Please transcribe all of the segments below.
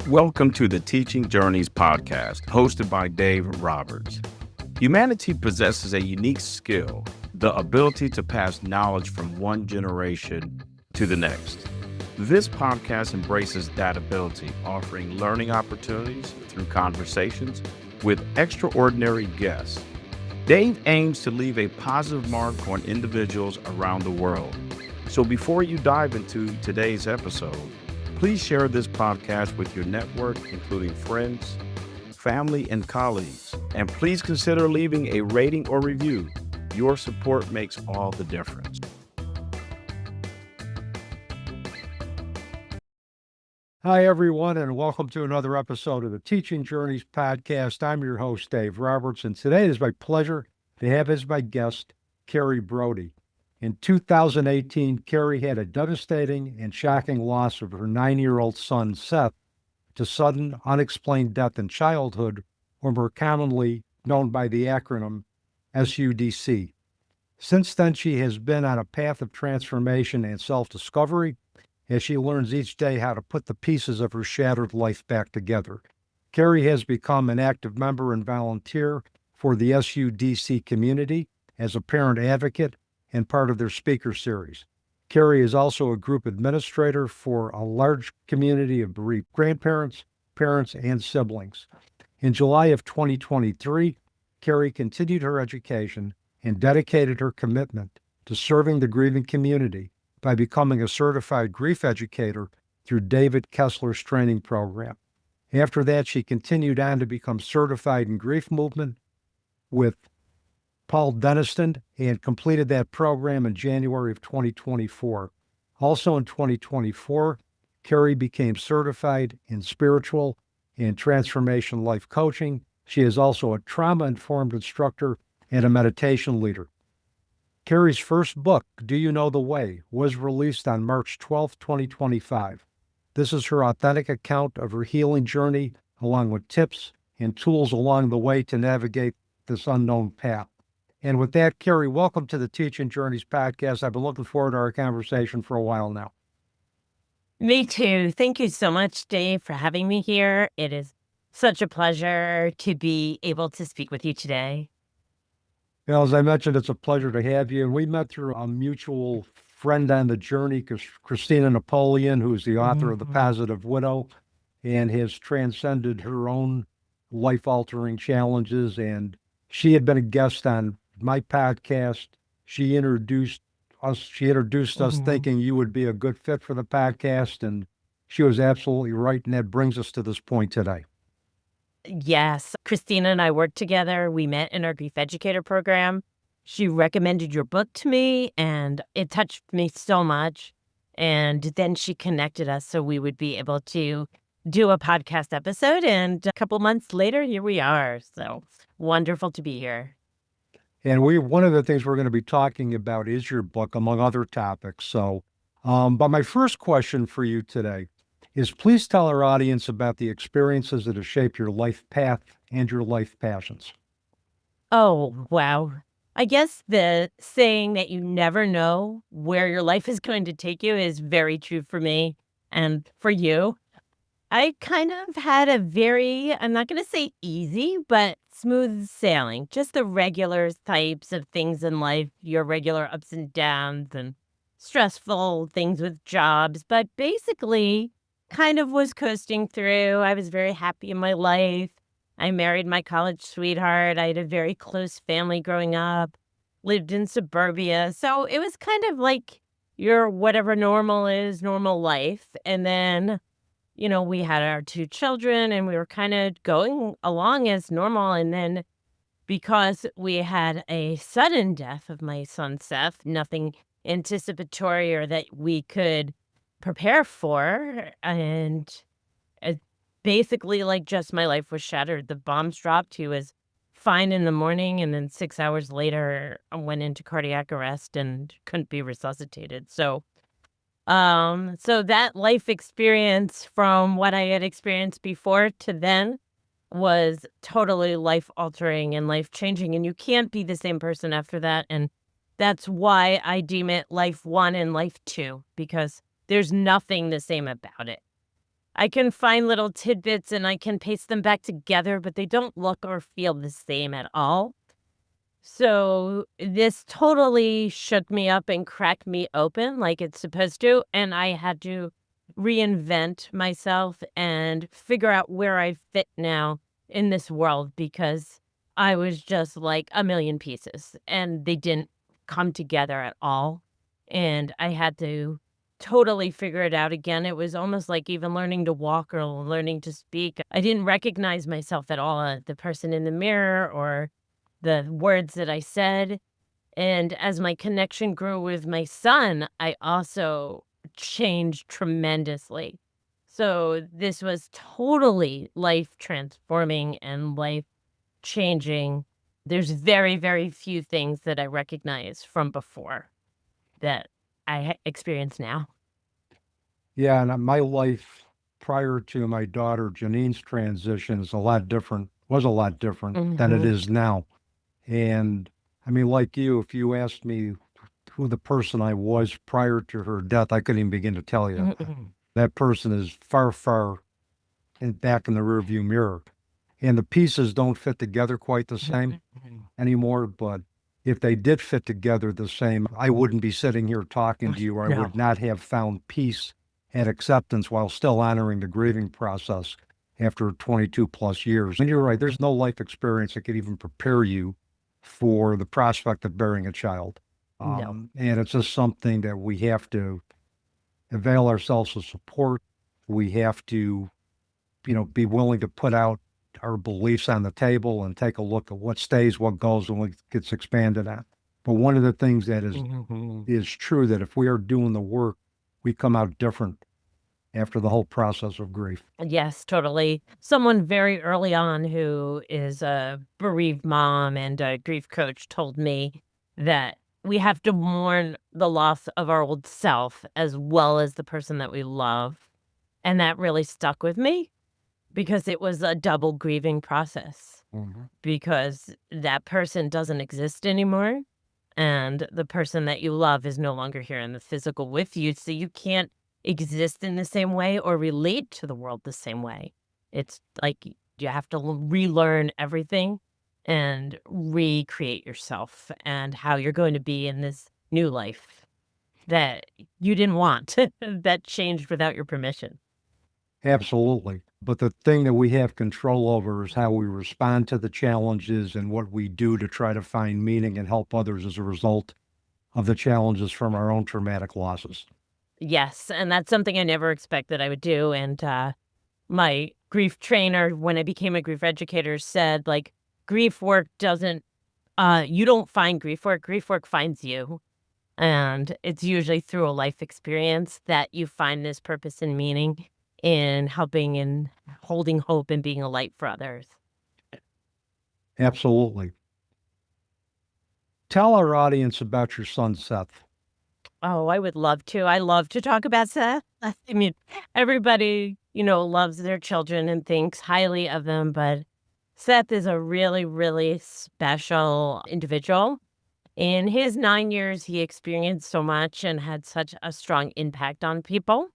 Welcome to the Teaching Journeys podcast, hosted by Dave Roberts. Humanity possesses a unique skill, the ability to pass knowledge from one generation to the next. This podcast embraces that ability, offering learning opportunities through conversations with extraordinary guests. Dave aims to leave a positive mark on individuals around the world. So before you dive into today's episode, please share this podcast with your network, including friends, family, and colleagues. And please consider leaving a rating or review. Your support makes all the difference. Hi, everyone, and welcome to another episode of the Teaching Journeys podcast. I'm your host, Dave Roberts, and today it is my pleasure to have as my guest, Carrie Brody. In 2018, Carrie had a devastating and shocking loss of her 9-year-old son, Seth, to sudden, unexplained death in childhood, or more commonly known by the acronym SUDC. Since then, she has been on a path of transformation and self-discovery as she learns each day how to put the pieces of her shattered life back together. Carrie has become an active member and volunteer for the SUDC community as a parent advocate and part of their speaker series. Carrie is also a group administrator for a large community of bereaved grandparents, parents, and siblings. In July of 2023, Carrie continued her education and dedicated her commitment to serving the grieving community by becoming a certified grief educator through David Kessler's training program. After that, she continued on to become certified in grief movement with Paul Deniston and completed that program in January of 2024. Also in 2024, Carrie became certified in spiritual and transformation life coaching. She is also a trauma-informed instructor and a meditation leader. Carrie's first book, Do You Know the Way?, was released on March 12, 2025. This is her authentic account of her healing journey, along with tips and tools along the way to navigate this unknown path. And with that, Carrie, welcome to the Teaching Journeys podcast. I've been looking forward to our conversation for a while now. Me too. Thank you so much, Dave, for having me here. It is such a pleasure to be able to speak with you today. Well, as I mentioned, it's a pleasure to have you. And we met through a mutual friend on the journey, Christina Napoleon, who is the author of The Positive Widow and has transcended her own life-altering challenges. And she had been a guest on my podcast. She introduced us thinking you would be a good fit for the podcast, and she was absolutely right, and that brings us to this point today. Yes, Christina and I worked together. We met in our grief educator program. She recommended your book to me, and it touched me so much. And then she connected us so we would be able to do a podcast episode, and a couple months later, here we are. So wonderful to be here. And one of the things we're going to be talking about is your book, among other topics. So, but my first question for you today is, please tell our audience about the experiences that have shaped your life path and your life passions. Oh, wow. I guess the saying that you never know where your life is going to take you is very true for me and for you. I kind of had a very, I'm not going to say easy, but smooth sailing, just the regular types of things in life, your regular ups and downs and stressful things with jobs, but basically kind of was coasting through. I was very happy in my life. I married my college sweetheart. I had a very close family growing up, lived in suburbia. So it was kind of like your whatever normal is, normal life. And then we had our 2 children and we were kind of going along as normal. And then because we had a sudden death of my son, Seth, nothing anticipatory or that we could prepare for. And basically just my life was shattered. The bombs dropped. He was fine in the morning. And then 6 hours later, I went into cardiac arrest and couldn't be resuscitated. So that life experience from what I had experienced before to then was totally life altering and life changing. And you can't be the same person after that. And that's why I deem it life 1 and life 2, because there's nothing the same about it. I can find little tidbits and I can paste them back together, but they don't look or feel the same at all. So this totally shook me up and cracked me open like it's supposed to. And I had to reinvent myself and figure out where I fit now in this world because I was just like a million pieces and they didn't come together at all. And I had to totally figure it out again. It was almost like even learning to walk or learning to speak. I didn't recognize myself at all, the person in the mirror or the words that I said. And as my connection grew with my son, I also changed tremendously. So this was totally life transforming and life changing. There's very, very few things that I recognize from before that I experience now. Yeah, and my life prior to my daughter Janine's transition is a lot different, was a lot different than it Mhm. is now. And I mean, like you, if you asked me who the person I was prior to her death, I couldn't even begin to tell you. Mhm. That person is far, far back in the rearview mirror. And the pieces don't fit together quite the same anymore. But if they did fit together the same, I wouldn't be sitting here talking to you, or I No. would not have found peace and acceptance while still honoring the grieving process after 22 plus years. And you're right, there's no life experience that could even prepare you for the prospect of bearing a child. No. And it's just something that we have to avail ourselves of support. We have to, be willing to put out our beliefs on the table and take a look at what stays, what goes, and what gets expanded on. But one of the things that is true, that if we are doing the work, we come out different after the whole process of grief. Yes, totally. Someone very early on who is a bereaved mom and a grief coach told me that we have to mourn the loss of our old self as well as the person that we love. And that really stuck with me because it was a double grieving process because that person doesn't exist anymore. And the person that you love is no longer here in the physical with you. So you can't exist in the same way or relate to the world the same way. It's like you have to relearn everything and recreate yourself and how you're going to be in this new life that you didn't want, that changed without your permission. Absolutely. But the thing that we have control over is how we respond to the challenges and what we do to try to find meaning and help others as a result of the challenges from our own traumatic losses. Yes, and that's something I never expected I would do, and, my grief trainer, when I became a grief educator, said, like, "Grief work doesn't you don't find grief work finds you." And it's usually through a life experience that you find this purpose and meaning in helping and holding hope and being a light for others. Absolutely. Tell our audience about your son, Seth. Oh, I would love to. I love to talk about Seth. I mean, everybody, loves their children and thinks highly of them, but Seth is a really, really special individual. In his 9 years, he experienced so much and had such a strong impact on people.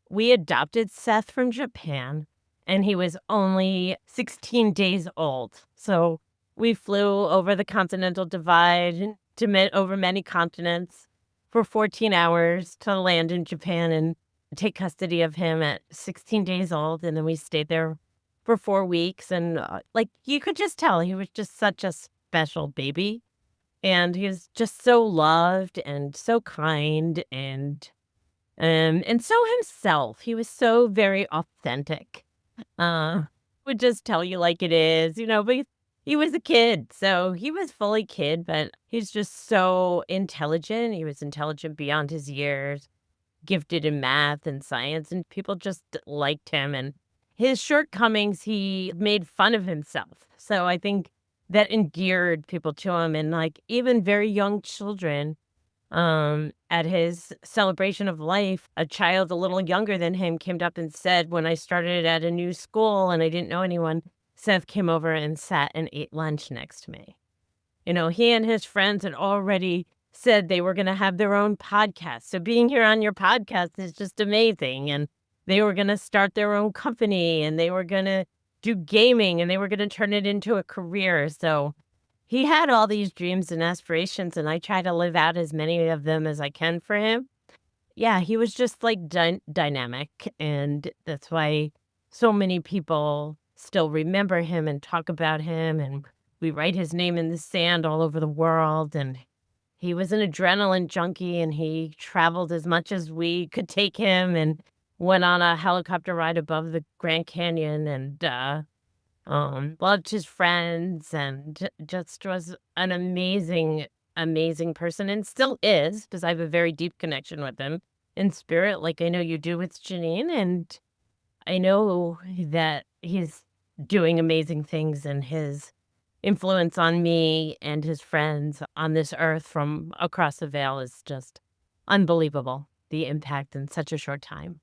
We adopted Seth from Japan, and he was only 16 days old. So we flew over the continental divide over many continents for 14 hours to land in Japan and take custody of him at 16 days old. And then we stayed there for 4 weeks. And you could just tell he was just such a special baby. And he was just so loved and so kind and so himself. He was so very authentic. Would just tell you like it is, but he was a kid, so he was fully kid, but he's just so intelligent. He was intelligent beyond his years, gifted in math and science, and people just liked him. And his shortcomings, he made fun of himself. So I think that endeared people to him. And even very young children, at his celebration of life, a child a little younger than him came up and said, when I started at a new school and I didn't know anyone, Seth came over and sat and ate lunch next to me. He and his friends had already said they were going to have their own podcast. So being here on your podcast is just amazing. And they were going to start their own company and they were going to do gaming and they were going to turn it into a career. So he had all these dreams and aspirations, and I try to live out as many of them as I can for him. Yeah, he was just like dynamic, and that's why so many people still remember him and talk about him, and we write his name in the sand all over the world. And he was an adrenaline junkie, and he traveled as much as we could take him and went on a helicopter ride above the Grand Canyon, and loved his friends, and just was an amazing, amazing person, and still is, because I have a very deep connection with him in spirit, like I know you do with Janine. And I know that he's doing amazing things, and his influence on me and his friends on this earth from across the veil is just unbelievable, the impact in such a short time.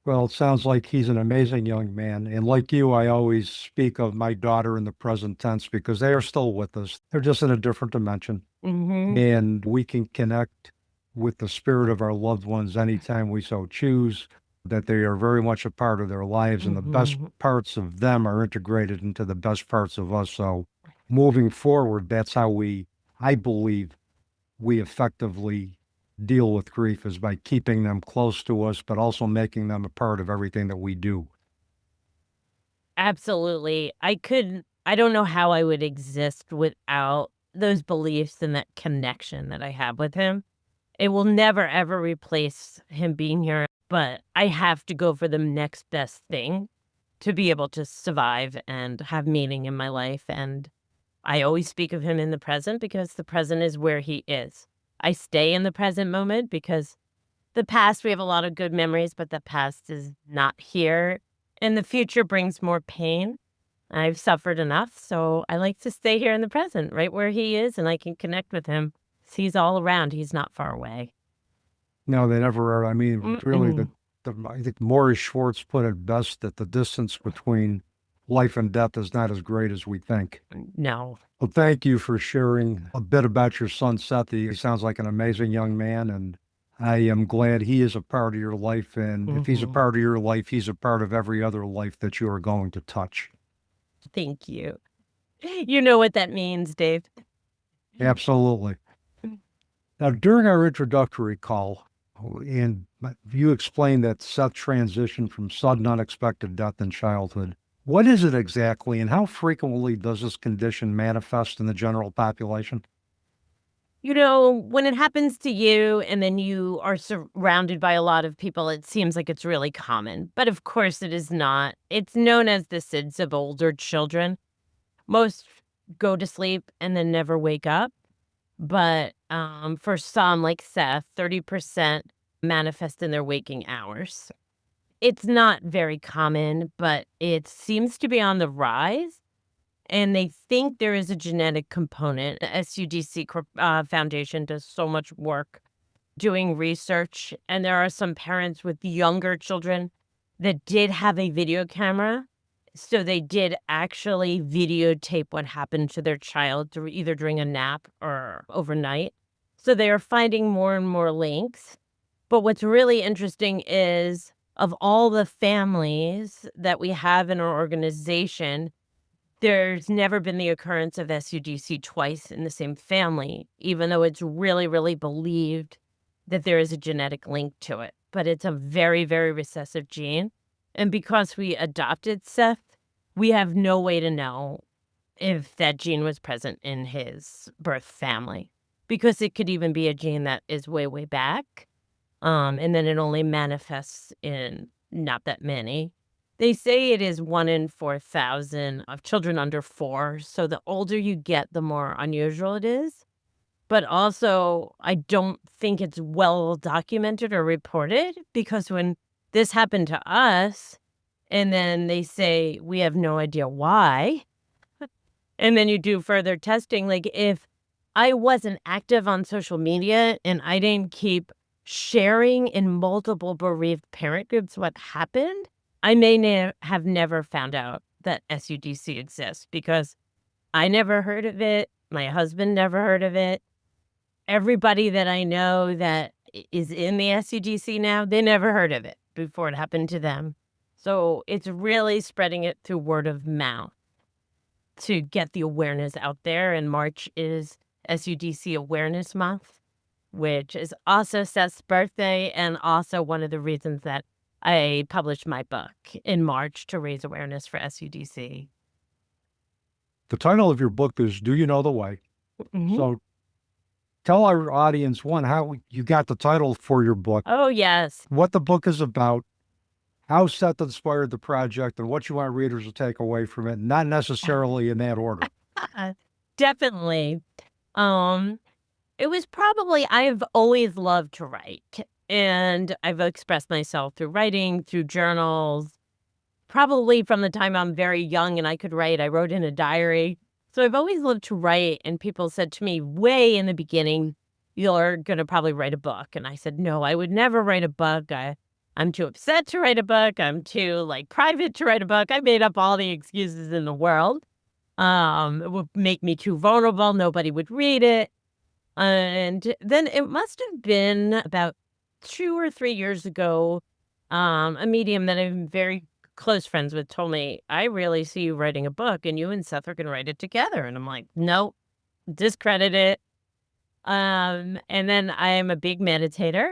Well, it sounds like he's an amazing young man. And like you, I always speak of my daughter in the present tense because they are still with us. They're just in a different dimension. Mm-hmm. And we can connect with the spirit of our loved ones anytime we so choose, that they are very much a part of their lives, and the best parts of them are integrated into the best parts of us. So moving forward, that's how I believe, we effectively deal with grief, is by keeping them close to us, but also making them a part of everything that we do. Absolutely. I don't know how I would exist without those beliefs and that connection that I have with him. It will never, ever replace him being here, but I have to go for the next best thing to be able to survive and have meaning in my life. And I always speak of him in the present because the present is where he is. I stay in the present moment because the past, we have a lot of good memories, but the past is not here. And the future brings more pain. I've suffered enough, so I like to stay here in the present, right where he is, and I can connect with him. He's all around. He's not far away. No, they never are. I mean, really, Mm-mm. I think Morris Schwartz put it best, that the distance between life and death is not as great as we think. No. Well, thank you for sharing a bit about your son, Seth. He sounds like an amazing young man, and I am glad he is a part of your life. And if he's a part of your life, he's a part of every other life that you are going to touch. Thank you. You know what that means, Dave. Absolutely. Now, during our introductory call, and you explained that Seth transitioned from sudden unexpected death in childhood. What is it exactly, and how frequently does this condition manifest in the general population? You know, when it happens to you and then you are surrounded by a lot of people, it seems like it's really common. But of course, it is not. It's known as the SIDS of older children. Most go to sleep and then never wake up. But for some, like Seth, 30% manifest in their waking hours. It's not very common, but it seems to be on the rise. And they think there is a genetic component. The SUDC Foundation does so much work doing research. And there are some parents with younger children that did have a video camera. So they did actually videotape what happened to their child either during a nap or overnight. So they are finding more and more links. But what's really interesting is, of all the families that we have in our organization, there's never been the occurrence of SUDC twice in the same family, even though it's really, really believed that there is a genetic link to it. But it's a very, very recessive gene. And because we adopted Seth, we have no way to know if that gene was present in his birth family, because it could even be a gene that is way, way back. And then it only manifests in not that many. They say it is 1 in 4,000 of children under 4. So the older you get, the more unusual it is. But also, I don't think it's well documented or reported, because when this happened to us, and then they say we have no idea why, and then you do further testing, like if I wasn't active on social media and I didn't keep sharing in multiple bereaved parent groups what happened, I may have never found out that SUDC exists, because I never heard of it. My husband never heard of it. Everybody that I know that is in the SUDC now, they never heard of it. before it happened to them. So it's really spreading it through word of mouth to get the awareness out there. And March is SUDC Awareness Month, which is also Seth's birthday and also one of the reasons that I published my book in March to raise awareness for SUDC. The title of your book is Do You Know the Way? Mhm. So tell our audience, one, how you got the title for your book, Oh, yes. what the book is about, how Seth inspired the project, and what you want readers to take away from it, not necessarily in that order. Definitely. It was probably, I've always loved to write, and I've expressed myself through writing, through journals, probably from the time I'm very young and I could write. I wrote in a diary. So I've always loved to write, and people said to me way in the beginning, you're going to probably write a book. And I said, no, I would never write a book. I'm too upset to write a book. I'm too private to write a book. I made up all the excuses in the world. It would make me too vulnerable. Nobody would read it. And then it must have been about 2 or 3 years ago, a medium that I'm very close friends with told me, I really see you writing a book and you and Seth are going to write it together. And I'm like, nope, discredit it. And then I am a big meditator,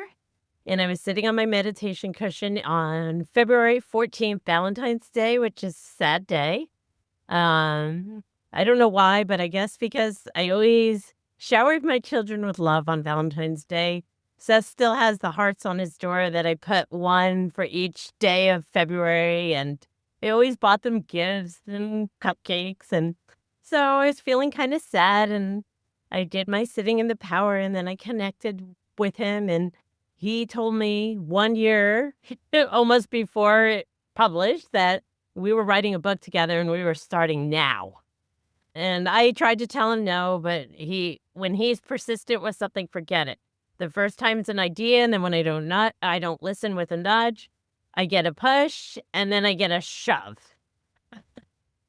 and I was sitting on my meditation cushion on February 14th, Valentine's Day, which is a sad day. I don't know why, but I guess because I always showered my children with love on Valentine's Day. Seth still has the hearts on his door that I put one for each day of February, and I always bought them gifts and cupcakes. And so I was feeling kind of sad, and I did my sitting in the power, and then I connected with him, and he told me 1 year, almost before it published, that we were writing a book together and we were starting now. And I tried to tell him no, but when he's persistent with something, forget it. The first time it's an idea, and then when I don't listen with a nudge, I get a push, and then I get a shove.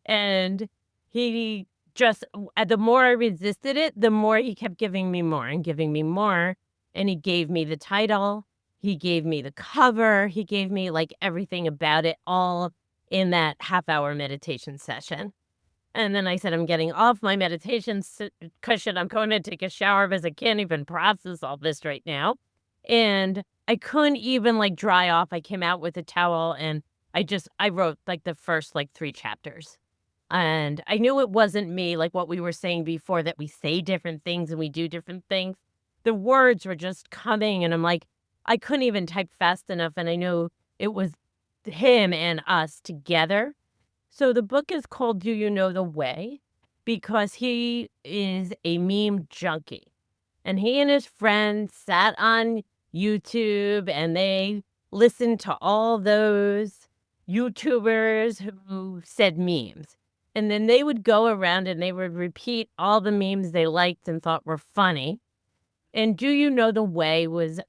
And he just, the more I resisted it, the more he kept giving me more and giving me more. And he gave me the title, he gave me the cover, he gave me everything about it all in that half-hour meditation session. And then I said, I'm getting off my meditation cushion. I'm going to take a shower because I can't even process all this right now. And I couldn't even dry off. I came out with a towel, and I wrote the first 3 chapters. And I knew it wasn't me, what we were saying before, that we say different things and we do different things. The words were just coming, and I'm I couldn't even type fast enough. And I knew it was him and us together. So the book is called Do You Know the Way? Because he is a meme junkie. And he and his friends sat on YouTube and they listened to all those YouTubers who said memes. And then they would go around and they would repeat all the memes they liked and thought were funny. And Do You Know the Way was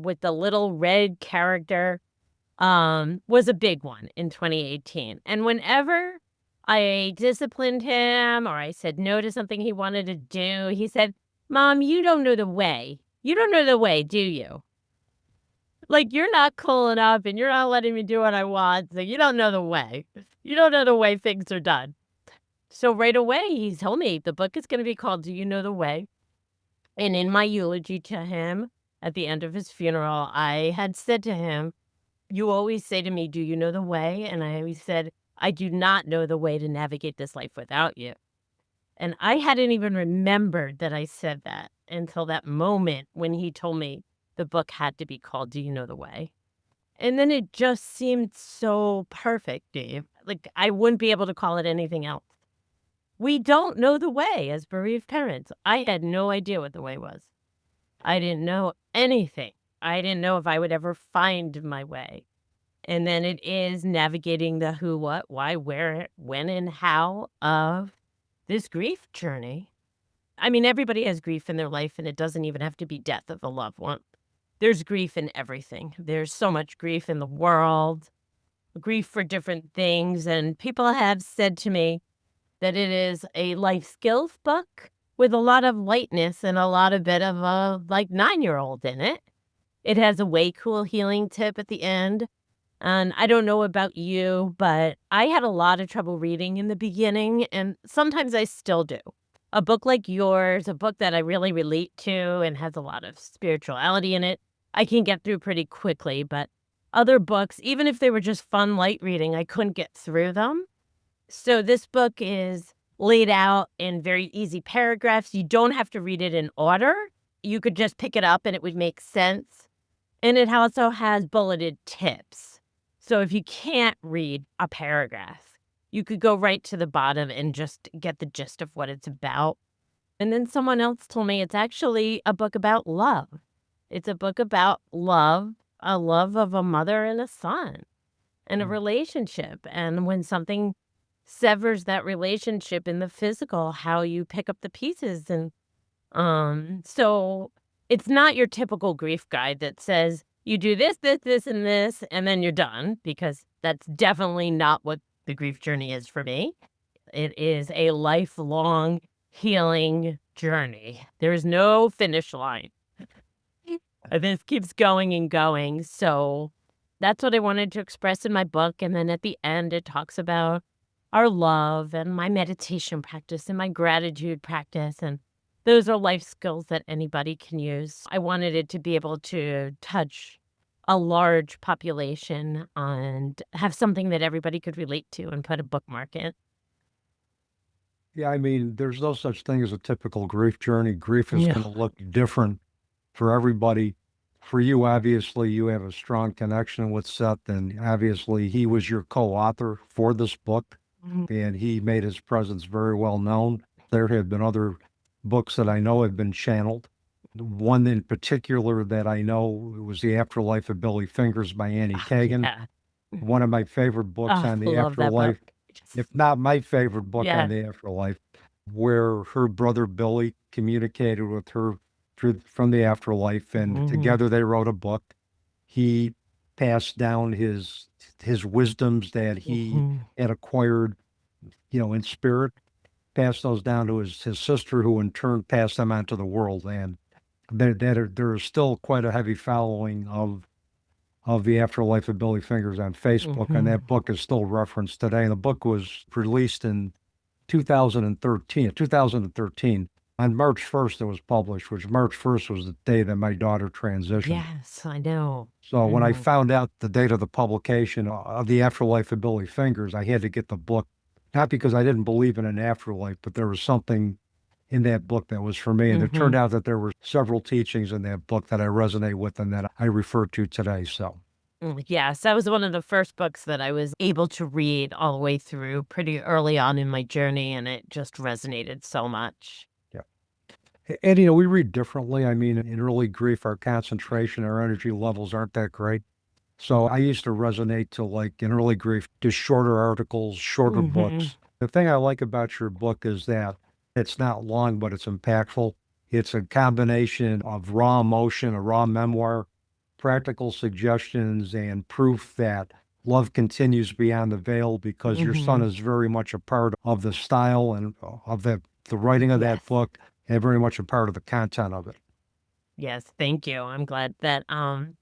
with the little red character, was a big one in 2018. And whenever I disciplined him or I said no to something he wanted to do, he said, Mom, you don't know the way. You don't know the way, do you? You're not cool enough and you're not letting me do what I want. So you don't know the way. You don't know the way things are done. So right away, he told me the book is going to be called Do You Know the Way? And in my eulogy to him at the end of his funeral, I had said to him, you always say to me, do you know the way? And I always said, I do not know the way to navigate this life without you. And I hadn't even remembered that I said that until that moment when he told me the book had to be called Do You Know the Way? And then it just seemed so perfect, Dave. I wouldn't be able to call it anything else. We don't know the way as bereaved parents. I had no idea what the way was. I didn't know anything. I didn't know if I would ever find my way. And then it is navigating the who, what, why, where, when, and how of this grief journey. I mean, everybody has grief in their life, and it doesn't even have to be death of a loved one. There's grief in everything. There's so much grief in the world, grief for different things. And people have said to me that it is a life skills book with a lot of lightness and a lot of bit of a 9-year-old in it. It has a way cool healing tip at the end. And I don't know about you, but I had a lot of trouble reading in the beginning, and sometimes I still do. A book like yours, a book that I really relate to and has a lot of spirituality in it, I can get through pretty quickly. But other books, even if they were just fun, light reading, I couldn't get through them. So this book is laid out in very easy paragraphs. You don't have to read it in order. You could just pick it up and it would make sense. And it also has bulleted tips. So if you can't read a paragraph, you could go right to the bottom and just get the gist of what it's about. And then someone else told me it's actually a book about love. It's a book about love, a love of a mother and a son, and a relationship. And when something severs that relationship in the physical, how you pick up the pieces. And so it's not your typical grief guide that says you do this, this, this, and then you're done, because that's definitely not what the grief journey is for me. It is a lifelong healing journey. There is no finish line. And this keeps going and going. So that's what I wanted to express in my book. And then at the end, it talks about our love and my meditation practice and my gratitude practice. And those are life skills that anybody can use. I wanted it to be able to touch a large population and have something that everybody could relate to and put a bookmark in. Yeah, I mean, there's no such thing as a typical grief journey. Grief is Yeah. going to look different for everybody. For you, obviously, you have a strong connection with Seth, and obviously, he was your co-author for this book, and he made his presence very well known. There have been other books that I know have been channeled. One in particular that I know was The Afterlife of Billy Fingers by Annie Kagan. Yeah. One of my favorite books on the love that afterlife, book. if not my favorite book Yeah. on the afterlife, where her brother Billy communicated with her from the afterlife, and together they wrote a book. He passed down his wisdoms that he had acquired, in spirit, passed those down to his sister, who in turn passed them on to the world. And there is still quite a heavy following of The Afterlife of Billy Fingers on Facebook, and that book is still referenced today. And the book was released in 2013. On March 1st, it was published, which March 1st was the day that my daughter transitioned. Yes, I know. So when I found out the date of the publication of The Afterlife of Billy Fingers, I had to get the book, not because I didn't believe in an afterlife, but there was something in that book that was for me. And it turned out that there were several teachings in that book that I resonate with and that I refer to today. So Yes, that was one of the first books that I was able to read all the way through pretty early on in my journey, and it just resonated so much. And, we read differently. I mean, in early grief, our concentration, our energy levels aren't that great. So I used to resonate to, like, in early grief, just shorter articles, shorter books. The thing I like about your book is that it's not long, but it's impactful. It's a combination of raw emotion, a raw memoir, practical suggestions, and proof that love continues beyond the veil, because your son is very much a part of the style and of the writing of that book, and very much a part of the content of it. Yes, thank you. I'm glad that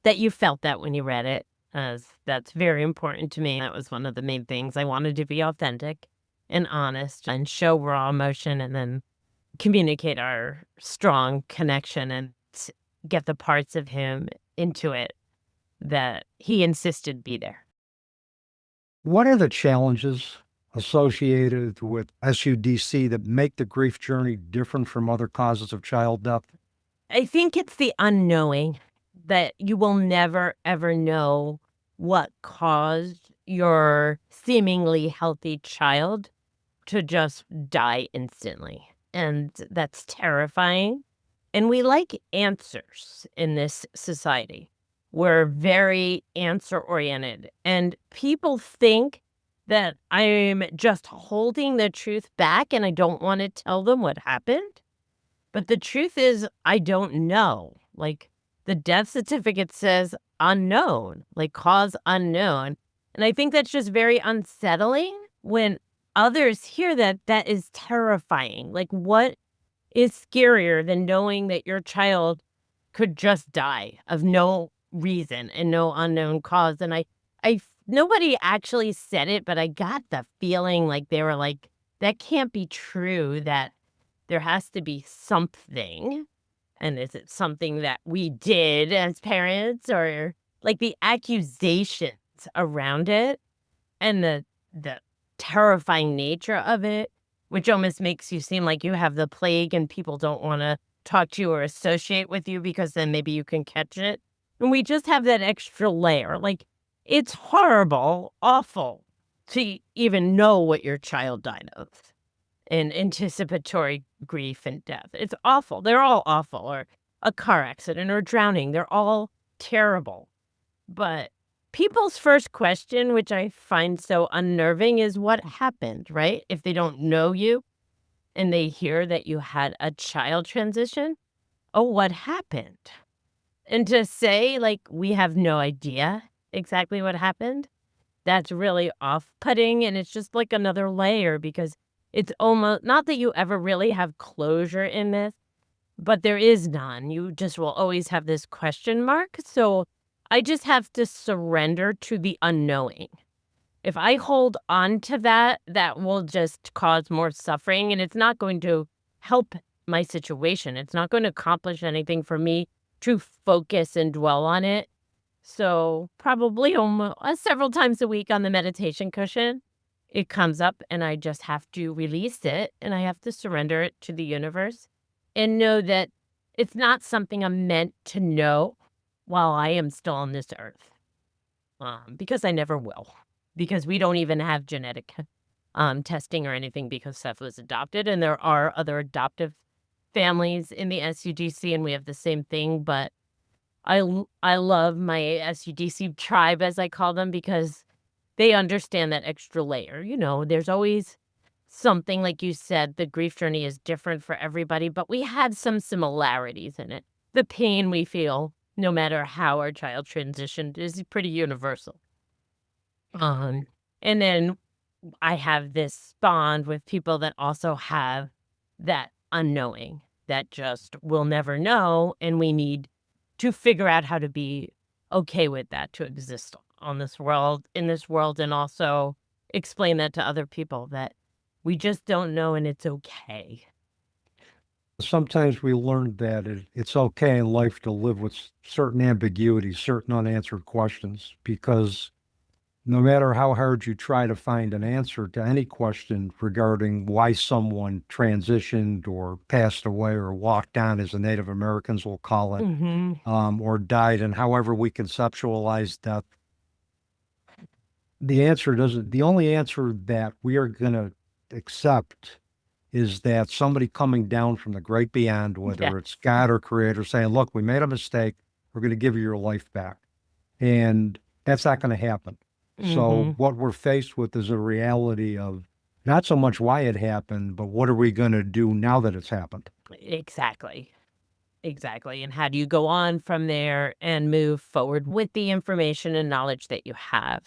that you felt that when you read it, as that's very important to me. That was one of the main things. I wanted to be authentic and honest and show raw emotion, and then communicate our strong connection and get the parts of him into it that he insisted be there. What are the challenges associated with SUDC that make the grief journey different from other causes of child death? I think it's the unknowing, that you will never, ever know what caused your seemingly healthy child to just die instantly. And that's terrifying. And we like answers in this society. We're very answer oriented. And people think that I'm just holding the truth back and I don't want to tell them what happened. But the truth is, I don't know. Like, the death certificate says unknown, like cause unknown. And I think that's just very unsettling when others hear that. That is terrifying. Like, what is scarier than knowing that your child could just die of no reason and no unknown cause. And nobody actually said it, but I got the feeling like they were like, that can't be true, that there has to be something. And is it something that we did as parents, or like the accusations around it and the terrifying nature of it, which almost makes you seem like you have the plague and people don't want to talk to you or associate with you because then maybe you can catch it. And we just have that extra layer. Like, it's horrible, awful to even know what your child died of, and anticipatory grief and death. It's awful. They're all awful. Or a car accident or drowning. They're all terrible. But people's first question, which I find so unnerving, is what happened, right? If they don't know you and they hear that you had a child transition, oh, what happened? And to say, like, we have no idea exactly what happened, that's really off-putting, and it's just like another layer, because it's almost not that you ever really have closure in this, but there is none. You just will always have this question mark. So I just have to surrender to the unknowing. If I hold on to that, that will just cause more suffering, and it's not going to help my situation. It's not going to accomplish anything for me to focus and dwell on it. So probably almost several times a week on the meditation cushion, it comes up and I just have to release it, and I have to surrender it to the universe and know that it's not something I'm meant to know while I am still on this earth. Because I never will, because we don't even have genetic testing or anything, because Seth was adopted, and there are other adoptive families in the SUDC, and we have the same thing. But I love my SUDC tribe, as I call them, because they understand that extra layer. You know, there's always something, like you said, the grief journey is different for everybody, but we have some similarities in it. The pain we feel, no matter how our child transitioned, is pretty universal. And then I have this bond with people that also have that unknowing, that just will never know, and we need to figure out how to be okay with that, to exist on this world, in this world, and also explain that to other people, that we just don't know and it's okay. Sometimes we learn that it's okay in life to live with certain ambiguities, certain unanswered questions, because no matter how hard you try to find an answer to any question regarding why someone transitioned or passed away or walked on, as the Native Americans will call it, or died, and however we conceptualize death, the only answer that we are going to accept is that somebody coming down from the great beyond, Yeah. whether it's God or Creator, saying, look, we made a mistake. We're going to give you your life back. And that's not going to happen. So what we're faced with is a reality of not so much why it happened, but what are we going to do now that it's happened? Exactly. Exactly. And how do you go on from there and move forward with the information and knowledge that you have?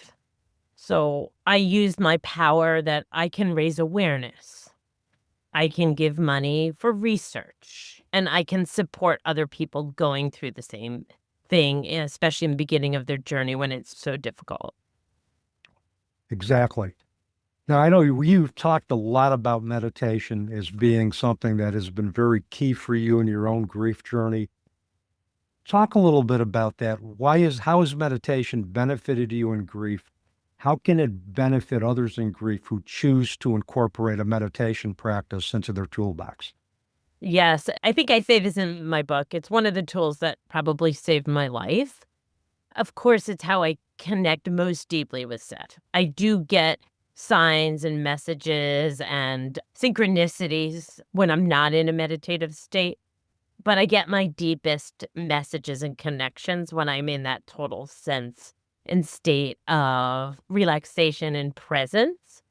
So I use my power that I can raise awareness. I can give money for research, and I can support other people going through the same thing, especially in the beginning of their journey when it's so difficult. Exactly. Now, I know you've talked a lot about meditation as being something that has been very key for you in your own grief journey. Talk a little bit about that. How has meditation benefited you in grief? How can it benefit others in grief who choose to incorporate a meditation practice into their toolbox? Yes, I think I say this in my book. It's one of the tools that probably saved my life. Of course, it's how I connect most deeply with Seth. I do get signs and messages and synchronicities when I'm not in a meditative state, but I get my deepest messages and connections when I'm in that total sense and state of relaxation and presence.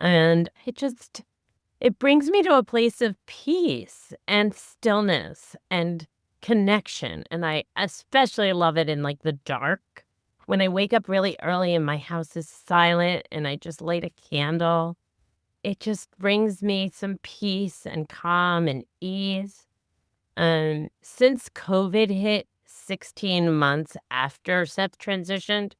And it brings me to a place of peace and stillness and connection. And I especially love it in like the dark. When I wake up really early and my house is silent and I just light a candle, it just brings me some peace and calm and ease. Since COVID hit, 16 months after Seth transitioned,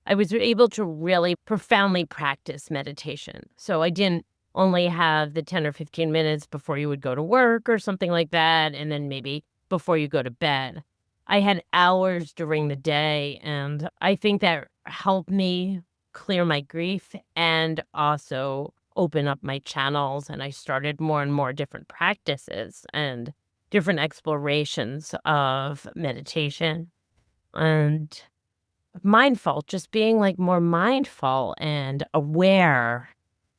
I was able to really profoundly practice meditation. So I didn't only have the 10 or 15 minutes before you would go to work or something like that, and then maybe before you go to bed. I had hours during the day, and I think that helped me clear my grief and also open up my channels. And I started more and more different practices and different explorations of meditation and mindful, just being like more mindful and aware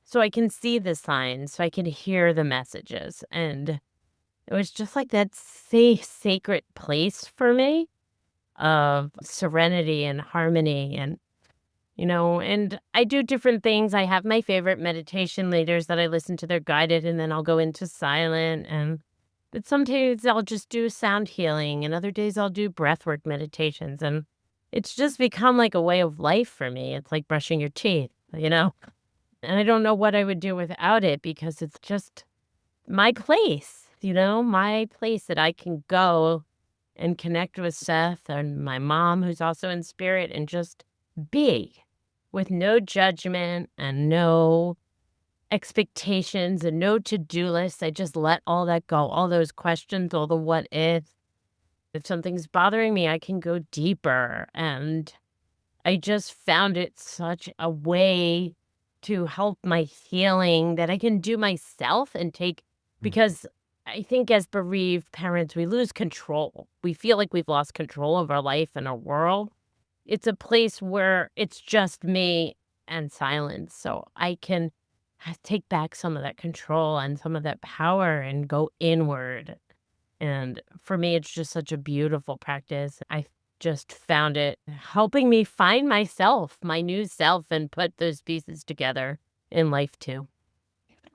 so I can see the signs, so I can hear the messages. And it was just like that sacred place for me of serenity and harmony. And I do different things. I have my favorite meditation leaders that I listen to their guided, and then I'll go into silent. But some days I'll just do sound healing, and other days I'll do breathwork meditations. And it's just become like a way of life for me. It's like brushing your teeth. And I don't know what I would do without it, because it's just my place, my place that I can go and connect with Seth and my mom, who's also in spirit, and just be with no judgment and no expectations and no to-do lists. I just let all that go, all those questions, all the what ifs. If something's bothering me, I can go deeper. And I just found it such a way to help my healing that I can do myself and take, because I think as bereaved parents, we lose control. We feel like we've lost control of our life and our world. It's a place where it's just me and silence. So I can take back some of that control and some of that power and go inward. And for me, it's just such a beautiful practice. I just found it helping me find myself, my new self, and put those pieces together in life too.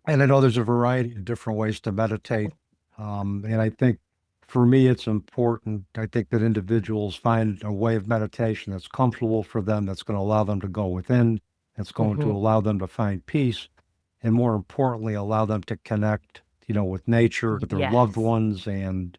And I know there's a variety of different ways to meditate. And I think for me, it's important. I think that individuals find a way of meditation that's comfortable for them, that's going to allow them to go within, that's going to allow them to find peace, and more importantly, allow them to connect, with nature, with their loved Yes. ones, and,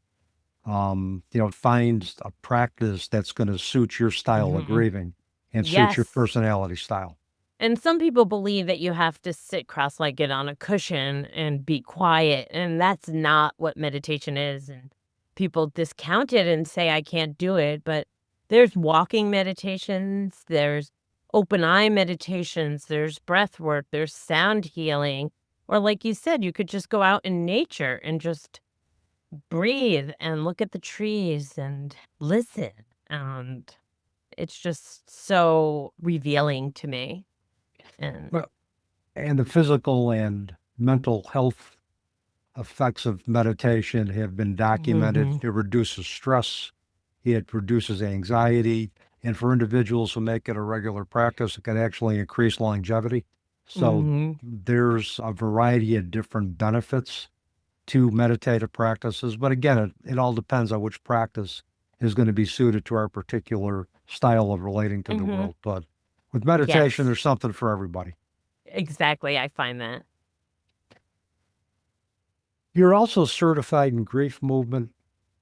find a practice that's going to suit your style of grieving and suit your Yes. personality style. And some people believe that you have to sit cross-legged on a cushion and be quiet, and that's not what meditation is. And people discount it and say, I can't do it. But there's walking meditations, there's open eye meditations, there's breath work, there's sound healing. Or like you said, you could just go out in nature and just breathe and look at the trees and listen. And it's just so revealing to me. And Well, and the physical and mental health effects of meditation have been documented. It reduces stress, it reduces anxiety, and for individuals who make it a regular practice, it can actually increase longevity. So there's a variety of different benefits to meditative practices. But again, it all depends on which practice is going to be suited to our particular style of relating to the world. But with meditation, Yes. there's something for everybody. Exactly, I find that. You're also certified in grief movement,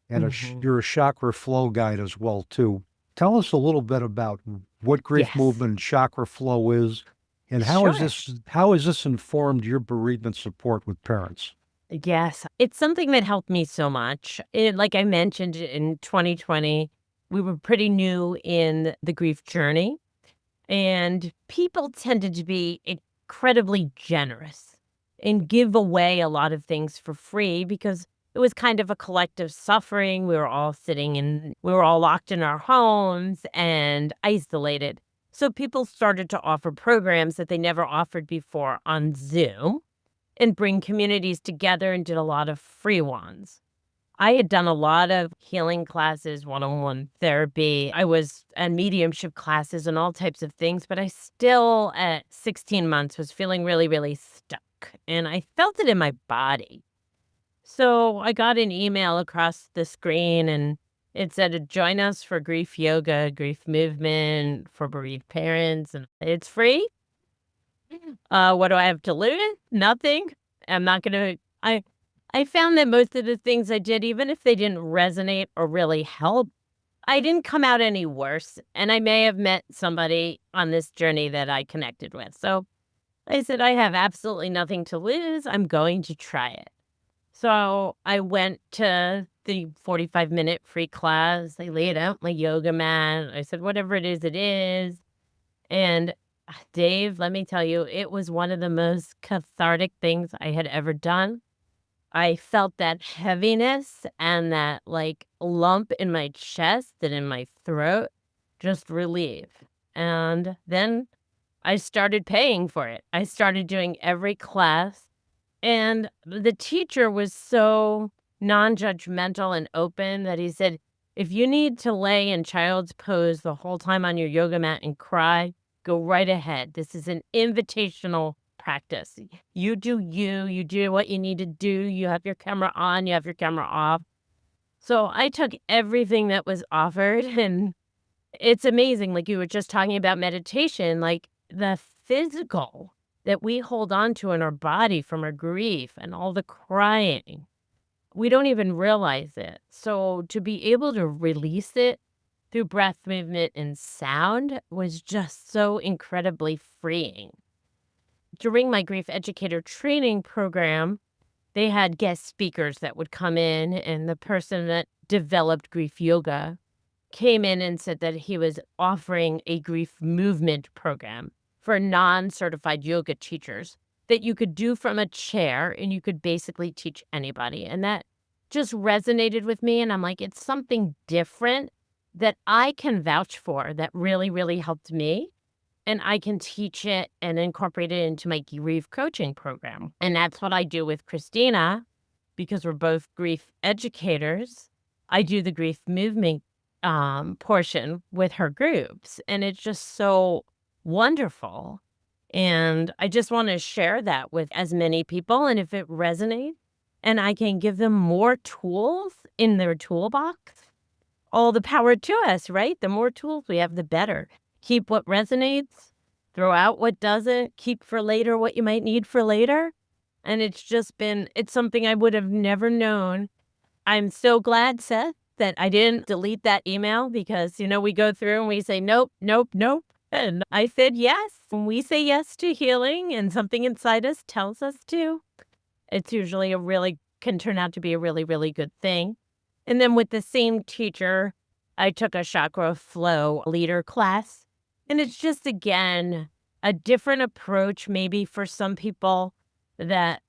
and Mhm. you're a chakra flow guide as well too. Tell us a little bit about what grief Yes. movement and chakra flow is, and Sure. how has this informed your bereavement support with parents? Yes, it's something that helped me so much. Like I mentioned, in 2020, we were pretty new in the grief journey, and people tended to be incredibly generous and give away a lot of things for free because it was kind of a collective suffering. We were all locked in our homes and isolated. So people started to offer programs that they never offered before on Zoom and bring communities together, and did a lot of free ones. I had done a lot of healing classes, one-on-one therapy. I was at mediumship classes and all types of things, but I still, at 16 months, was feeling really, really stuck. And I felt it in my body. So I got an email across the screen, and it said, join us for grief yoga, grief movement for bereaved parents. And it's free. What do I have to lose? Nothing. I'm not going to. I found that most of the things I did, even if they didn't resonate or really help, I didn't come out any worse, and I may have met somebody on this journey that I connected with. So I said, I have absolutely nothing to lose. I'm going to try it. So I went to the 45-minute free class. I laid out my yoga mat. I said, whatever it is, it is. And Dave, let me tell you, it was one of the most cathartic things I had ever done. I felt that heaviness and that like lump in my chest and in my throat just relieve. And then I started paying for it. I started doing every class. And the teacher was so non-judgmental and open that he said, if you need to lay in child's pose the whole time on your yoga mat and cry, go right ahead. This is an invitational practice. You do you, you do what you need to do. You have your camera on, you have your camera off. So I took everything that was offered, and it's amazing. Like you were just talking about meditation, like the physical that we hold on to in our body from our grief and all the crying, we don't even realize it. So to be able to release it through breath movement and sound was just so incredibly freeing. During my grief educator training program, they had guest speakers that would come in, and the person that developed grief yoga came in and said that he was offering a grief movement program for non-certified yoga teachers that you could do from a chair and you could basically teach anybody. And that just resonated with me. And I'm like, it's something different that I can vouch for that really, really helped me. And I can teach it and incorporate it into my grief coaching program. And that's what I do with Christina, because we're both grief educators. I do the grief movement portion with her groups, and it's just so wonderful. And I just want to share that with as many people. And if it resonates and I can give them more tools in their toolbox, all the power to us, right? The more tools we have, the better. Keep what resonates, throw out what doesn't, keep for later what you might need for later. And it's something I would have never known. I'm so glad, Seth, that I didn't delete that email because, we go through and we say, nope, nope, nope. And I said yes. When we say yes to healing and something inside us tells us to, it's usually can turn out to be a really, really good thing. And then with the same teacher, I took a chakra flow leader class. And it's just, again, a different approach maybe for some people that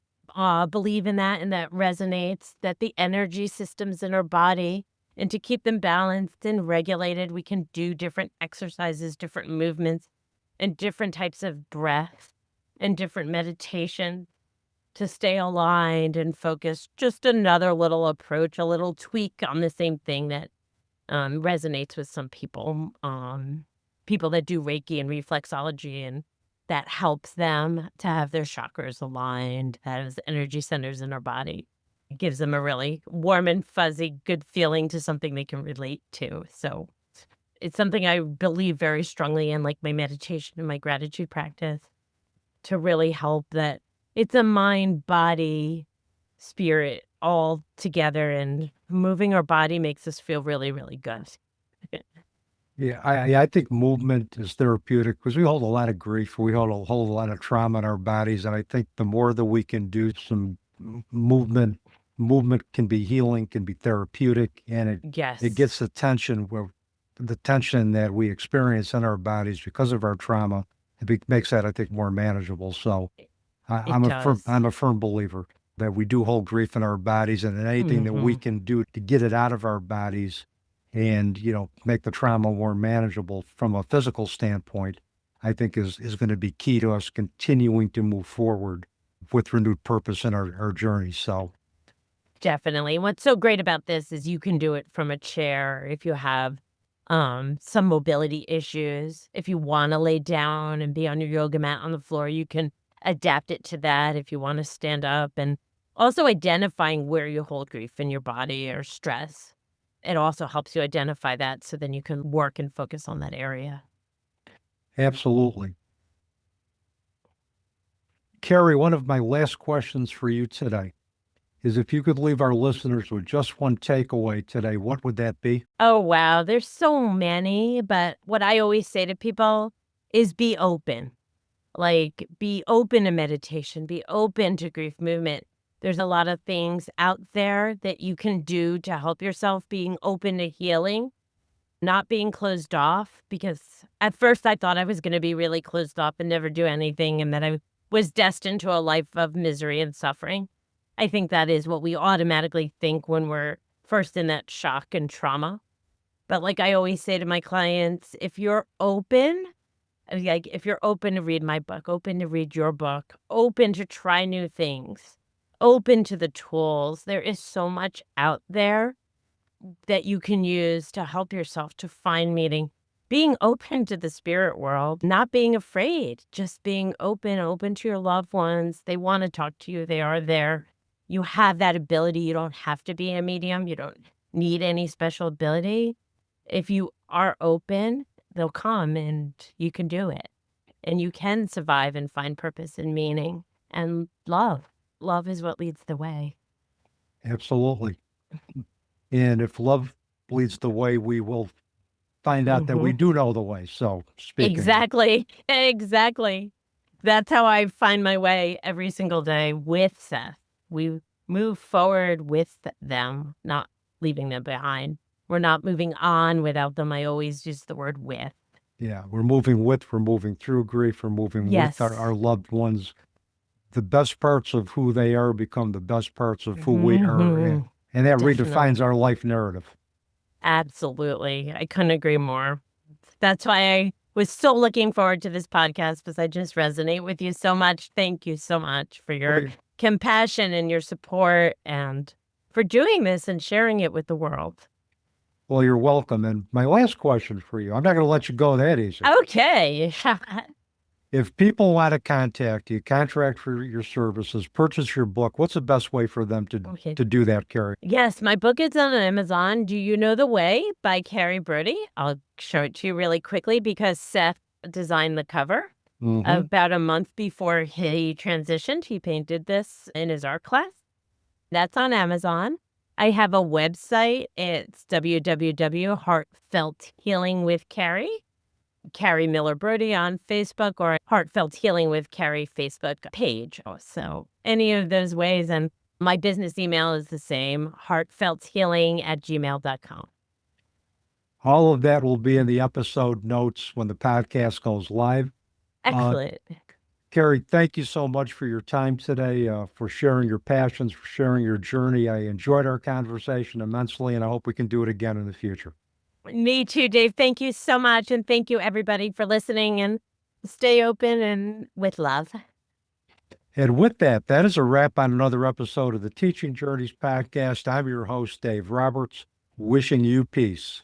believe in that and that resonates, that the energy systems in our body, and to keep them balanced and regulated, we can do different exercises, different movements, and different types of breath and different meditation to stay aligned and focused. Just another little approach, a little tweak on the same thing that resonates with some people. People that do Reiki and reflexology, and that helps them to have their chakras aligned, has energy centers in our body. It gives them a really warm and fuzzy, good feeling to something they can relate to. So it's something I believe very strongly in, like my meditation and my gratitude practice, to really help that it's a mind, body, spirit all together, and moving our body makes us feel really, really good. Yeah, I think movement is therapeutic because we hold a lot of grief. We hold a lot of trauma in our bodies. And I think the more that we can do some movement can be healing, can be therapeutic, and it Yes. gets the tension that we experience in our bodies because of our trauma. Makes that, I think, more manageable. So I'm does. a firm believer that we do hold grief in our bodies, and anything that we can do to get it out of our bodies and, make the trauma more manageable from a physical standpoint, I think is going to be key to us continuing to move forward with renewed purpose in our journey. So Definitely. What's so great about this is you can do it from a chair if you have some mobility issues. If you want to lay down and be on your yoga mat on the floor, you can adapt it to that if you want to stand up. And also identifying where you hold grief in your body or stress. It also helps you identify that, so then you can work and focus on that area. absolutely. Carrie, one of my last questions for you today. is if you could leave our listeners with just one takeaway today, what would that be? Oh, wow. There's so many, but what I always say to people is be open. Like, be open to meditation, be open to grief movement. There's a lot of things out there that you can do to help yourself, being open to healing, not being closed off, because at first I thought I was going to be really closed off and never do anything, and that I was destined to a life of misery and suffering. I think that is what we automatically think when we're first in that shock and trauma. But like I always say to my clients, if you're open, like if you're open to read my book, open to read your book, open to try new things, open to the tools, there is so much out there that you can use to help yourself to find meaning. Being open to the spirit world, not being afraid, just being open to your loved ones. They want to talk to you. They are there. You have that ability. You don't have to be a medium. You don't need any special ability. If you are open, they'll come and you can do it. And you can survive and find purpose and meaning and love. Love is what leads the way. Absolutely. And if love leads the way, we will find out that we do know the way. So speaking. Exactly. That's how I find my way every single day with Seth. We move forward with them, not leaving them behind. We're not moving on without them. I always use the word with. Yeah, we're moving through grief, we're moving Yes. with our loved ones. The best parts of who they are become the best parts of who we are. And that redefines our life narrative. Absolutely. I couldn't agree more. That's why I was so looking forward to this podcast, because I just resonate with you so much. Thank you so much for your compassion and your support, and for doing this and sharing it with the world. Well, you're welcome. And my last question for you, I'm not going to let you go that easy. Okay. If people want to contact you, contract for your services, purchase your book, what's the best way for them to do that, Carrie? Yes, my book is on Amazon. Do You Know the Way by Carrie Brody. I'll show it to you really quickly because Seth designed the cover. About a month before he transitioned, he painted this in his art class. That's on Amazon. I have a website. It's www.heartfelt healing with Carrie. Carrie Miller Brody on Facebook, or Heartfelt Healing with Carrie Facebook page. So any of those ways. And my business email is the same, heartfelthealing@gmail.com. All of that will be in the episode notes when the podcast goes live. Excellent. Carrie, thank you so much for your time today, for sharing your passions, for sharing your journey. I enjoyed our conversation immensely, and I hope we can do it again in the future. Me too, Dave. Thank you so much. And thank you, everybody, for listening, and stay open and with love. And with that, that is a wrap on another episode of the Teaching Journeys podcast. I'm your host, Dave Roberts, wishing you peace.